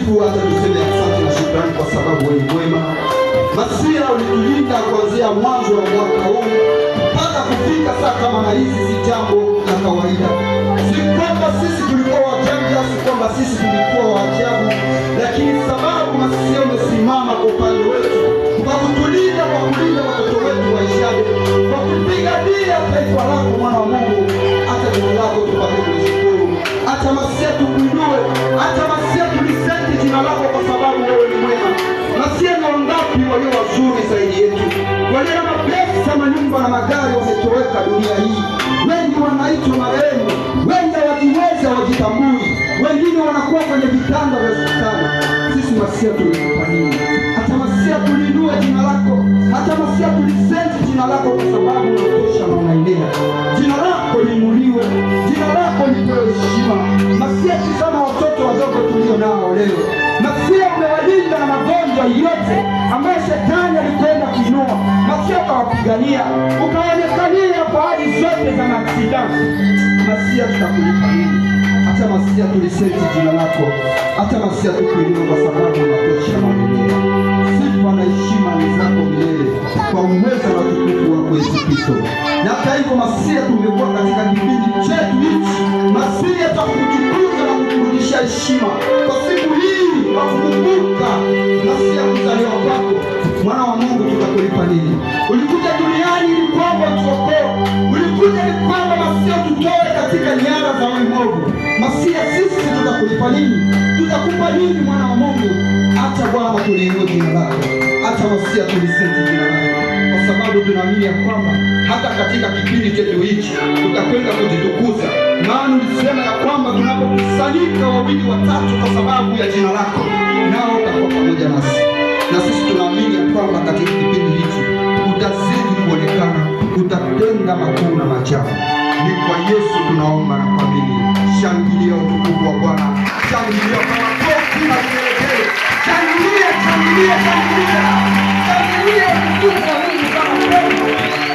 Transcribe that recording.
Mtakatifu, hata tuseme asante na shukrani kwa sababu wewe ni mwema. Masia, ulitulinda kuanzia mwanzo wa mwaka huu mpaka kufika saa kama na hizi, si jambo la kawaida. Si kwamba sisi tulikuwa wajanja, si kwamba sisi tulikuwa waajabu, lakini sababu Masia umesimama kwa upande wetu, kwa kutulinda, kwa kulinda watoto wetu waishade, kwa kupigania taifa lako, mwana wa Mungu. Hata jina lako tupate kushukuru, hata Masia tukuinue, hata Masia tulisenti jina lako kwa sababu wewe ni mwema. Masia, na wangapi walio wazuri zaidi yetu, walio na mapesa, manyumba na magari wametoweka dunia hii. Wengi wanaitwa marehemu, wengi wajiweza, wajitambui, wengine wanakuwa kwenye vitanda vya hospitali. Sisi Masia tulikupa nini? Hata Masia tulinue jina lako, hata Masia tulisenti jina lako kwa sababu unatosha na unaenea. Jina lako liinuliwe, jina lako lipewe heshima. Masia, tazama watoto wadogo tulio nao leo. Masia, umewalinda na magonjwa yote ambayo shetani alikwenda kuinua. Masia, ukawapigania, ukaonekania kwa hali zote za maaksidenti. Masia, tutakulipa nini? Hata Masia tulisenti jina lako, hata Masia tukuinua kwa sababu unatosha na unaenea. Sifa na heshima ni zako milele kwa uweza na utukufu wako Yesu Kristo. Na hata hivyo Masia, tumekuwa katika kipindi chetu hichi, Masia, tutakutukuza na kukurudisha heshima kwa siku hii, kwa kukumbuka Masia kuzaliwa kwako. Mwana wa Mungu, tutakulipa nini? Ulikuja duniani ili kwamba tuokoe, ulikuja ili kwamba Masia tutoe katika nyara za uovu. Masia, sisi tutakulipa nini? Tutakupa nini, mwana wa Mungu? Acha Bwana tuliinue jina lako, acha Masia tulisenti jina lako, kwa sababu tunaamini ya kwamba hata katika kipindi chetu hichi tutakwenda kujitukuza. Maana ulisema ya kwamba tunapokusanyika wawili watatu kwa sababu ya jina lako, nao utakuwa pamoja nasi. Na sisi tunaamini ya kwamba katika kipindi hichi utazidi kuonekana, utatenda makuu na maajabu. Ni kwa Yesu tunaomba na kuamini. Shangilia utukufu wa Bwana, shangilia kwa makofi na vigelegele, shangilia, shangilia, shangilia, shangilia utukufu wa Mungu kama